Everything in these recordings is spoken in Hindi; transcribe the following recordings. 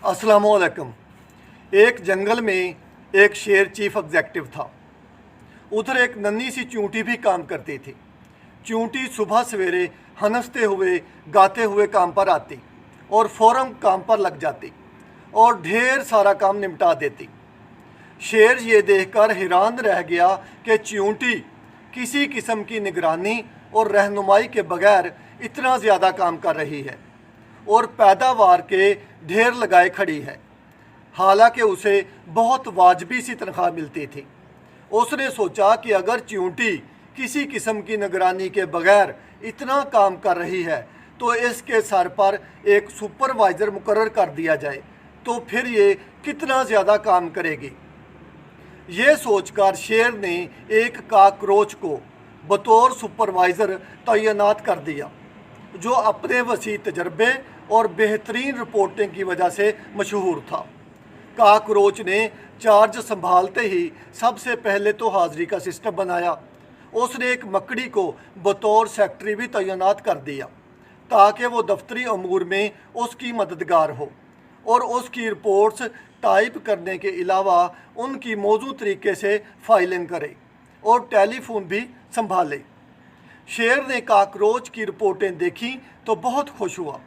अस्सलाम वालेकुम। एक जंगल में एक शेर चीफ एग्जेक्टिव था। उधर एक नन्ही सी चूंटी भी काम करती थी। चूंटी सुबह सवेरे हंसते हुए गाते हुए काम पर आती और फ़ौरन काम पर लग जाती और ढेर सारा काम निपटा देती। शेर ये देखकर हैरान रह गया कि चूंटी किसी किस्म की निगरानी और रहनुमाई के बगैर इतना ज़्यादा काम कर रही है और पैदावार के ढेर लगाए खड़ी है, हालांकि उसे बहुत वाजबी सी तनख्वाह मिलती थी। उसने सोचा कि अगर चूंटी किसी किस्म की निगरानी के बगैर इतना काम कर रही है तो इसके सर पर एक सुपरवाइज़र मुकर्रर कर दिया जाए तो फिर ये कितना ज़्यादा काम करेगी। ये सोचकर शेर ने एक काकरोच को बतौर सुपरवाइज़र तैनात कर दिया, जो अपने वसी तजर्बे और बेहतरीन रिपोर्टिंग की वजह से मशहूर था। काकरोच ने चार्ज संभालते ही सबसे पहले तो हाज़िरी का सिस्टम बनाया। उसने एक मकड़ी को बतौर सेक्रेटरी भी तैनात कर दिया ताकि वो दफ्तरी अमूर में उसकी मददगार हो और उसकी रिपोर्ट्स टाइप करने के अलावा उनकी मौजूद तरीके से फाइलिंग करे और टेलीफोन भी संभाले। शेर ने काकरोच की रिपोर्टें देखी तो बहुत खुश हुआ।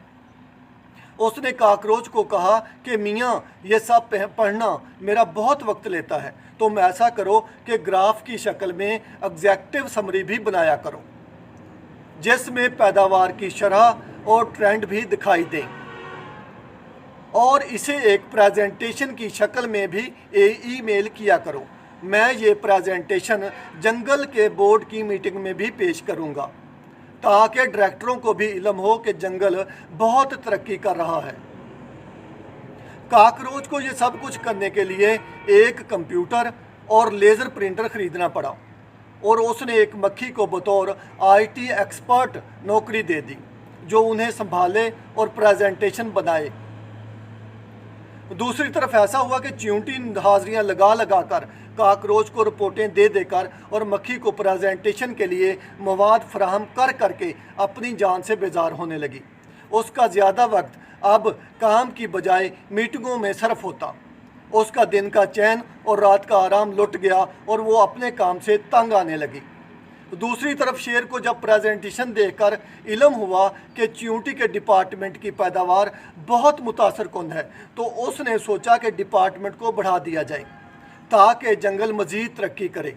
उसने काकरोच को कहा कि मियाँ, ये सब पढ़ना मेरा बहुत वक्त लेता है, तुम ऐसा करो कि ग्राफ की शक्ल में एग्जेक्टिव समरी भी बनाया करो जिसमें पैदावार की शरह और ट्रेंड भी दिखाई दें, और इसे एक प्रेजेंटेशन की शक्ल में भी ईमेल किया करो। मैं ये प्रेजेंटेशन जंगल के बोर्ड की मीटिंग में भी पेश करूँगा ताकि डायरेक्टरों को भी इल्म हो कि जंगल बहुत तरक्की कर रहा है। काकरोच को ये सब कुछ करने के लिए एक कंप्यूटर और लेज़र प्रिंटर ख़रीदना पड़ा और उसने एक मक्खी को बतौर IT एक्सपर्ट नौकरी दे दी जो उन्हें संभाले और प्रेजेंटेशन बनाए। दूसरी तरफ ऐसा हुआ कि चींटी हाज़िरियाँ लगा लगा कर काकरोच को रिपोर्टें दे देकर और मक्खी को प्रेजेंटेशन के लिए मवाद फराहम कर करके अपनी जान से बेजार होने लगी। उसका ज़्यादा वक्त अब काम की बजाय मीटिंगों में सरफ होता। उसका दिन का चैन और रात का आराम लुट गया और वो अपने काम से तंग आने लगी। दूसरी तरफ शेर को जब प्रेजेंटेशन देखकर इल्म हुआ कि चींटी के डिपार्टमेंट की पैदावार बहुत मुतासर कुन है तो उसने सोचा कि डिपार्टमेंट को बढ़ा दिया जाए ताकि जंगल मज़ीद तरक्की करे।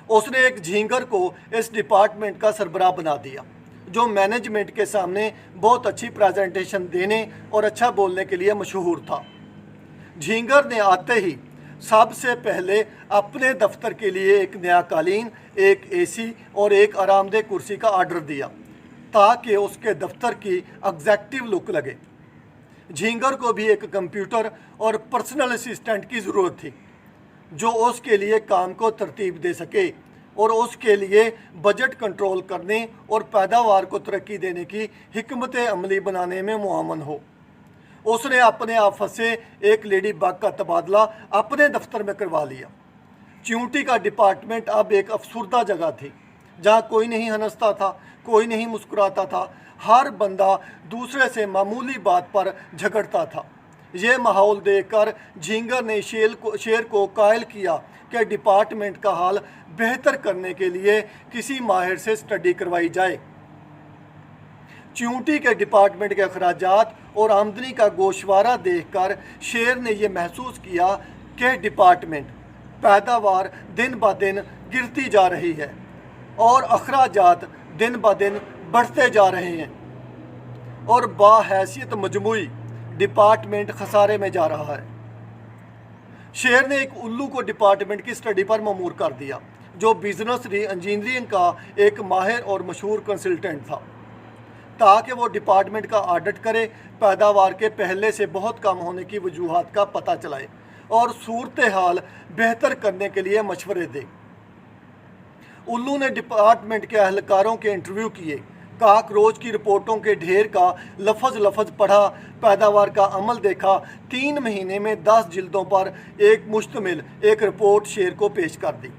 उसने एक झींगर को इस डिपार्टमेंट का सरबराह बना दिया जो मैनेजमेंट के सामने बहुत अच्छी प्रेजेंटेशन देने और अच्छा बोलने के लिए मशहूर था। झींगर ने आते ही सबसे पहले अपने दफ्तर के लिए एक नया कालीन, एक AC और एक आरामदेह कुर्सी का ऑर्डर दिया ताकि उसके दफ्तर की एग्जेक्टिव लुक लगे। झींगर को भी एक कंप्यूटर और पर्सनल असिस्टेंट की ज़रूरत थी जो उसके लिए काम को तरतीब दे सके और उसके लिए बजट कंट्रोल करने और पैदावार को तरक्की देने की हिकमत अमली बनाने में मुआवन हो। उसने अपने ऑफिस से एक लेडी बग का तबादला अपने दफ्तर में करवा लिया। चींटी का डिपार्टमेंट अब एक अफसुर्दा जगह थी जहाँ कोई नहीं हंसता था, कोई नहीं मुस्कुराता था, हर बंदा दूसरे से मामूली बात पर झगड़ता था। ये माहौल देखकर झींगर ने शेर को कायल किया कि डिपार्टमेंट का हाल बेहतर करने के लिए किसी माहिर से स्टडी करवाई जाए। चींटी के डिपार्टमेंट के अखराजात और आमदनी का गोशवारा देखकर शेर ने यह महसूस किया कि डिपार्टमेंट पैदावार दिन ब दिन गिरती जा रही है और अखराजात दिन ब दिन बढ़ते जा रहे हैं और बाहैसियत मजमूई डिपार्टमेंट खसारे में जा रहा है। शेर ने एक उल्लू को डिपार्टमेंट की स्टडी पर ममूर कर दिया जो बिजनेस इंजीनियरिंग का एक माहिर और मशहूर कंसल्टेंट था ताकि वो डिपार्टमेंट का ऑडिट करे, पैदावार के पहले से बहुत कम होने की वजूहात का पता चलाए और सूरत हाल बेहतर करने के लिए मशवरे दे। उल्लू ने डिपार्टमेंट के अहलकारों के इंटरव्यू किए, काकरोच की रिपोर्टों के ढेर का लफज पढ़ा, पैदावार का अमल देखा। 3 महीने में 10 जिल्दों पर एक मुश्तमिल एक रिपोर्ट शेर को पेश कर दी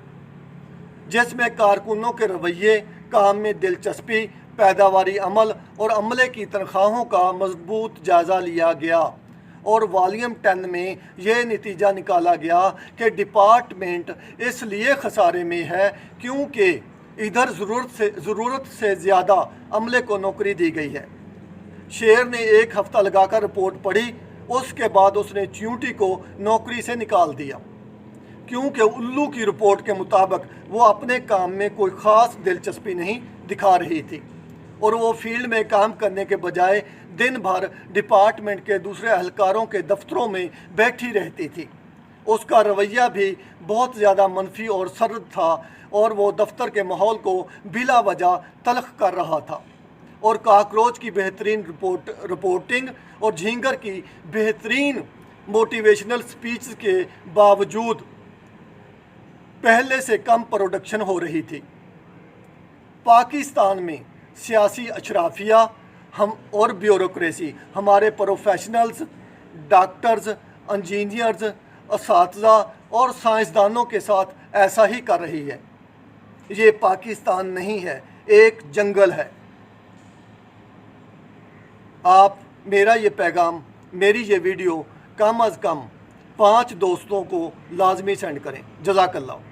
जिसमें कारकुनों के रवैये, काम में दिलचस्पी, पैदावारी अमल और अमले की तनख्वाहों का मजबूत जायज़ा लिया गया। और वॉल्यूम 10 में यह नतीजा निकाला गया कि डिपार्टमेंट इसलिए खसारे में है क्योंकि इधर ज़रूरत से ज़्यादा अमले को नौकरी दी गई है। शेर ने 1 हफ्ता लगाकर रिपोर्ट पढ़ी, उसके बाद उसने चींटी को नौकरी से निकाल दिया क्योंकि उल्लू की रिपोर्ट के मुताबिक वो अपने काम में कोई ख़ास दिलचस्पी नहीं दिखा रही थी और वो फील्ड में काम करने के बजाय दिन भर डिपार्टमेंट के दूसरे एहलकारों के दफ्तरों में बैठी रहती थी। उसका रवैया भी बहुत ज़्यादा मनफी और सर्द था और वो दफ्तर के माहौल को बिला वजह तल्ख कर रहा था और काकरोच की बेहतरीन रिपोर्टिंग और झींगर की बेहतरीन मोटिवेशनल स्पीच के बावजूद पहले से कम प्रोडक्शन हो रही थी। पाकिस्तान में सियासी अशराफिया हम और ब्यूरोक्रेसी हमारे प्रोफेशनल्स, डॉक्टर्स, इंजीनियर्स, असातिज़ा और साइंसदानों के साथ ऐसा ही कर रही है। ये पाकिस्तान नहीं है, एक जंगल है। आप मेरा ये पैगाम, मेरी ये वीडियो कम अज़ कम 5 दोस्तों को लाजमी सेंड करें। जज़ाकल्लाह।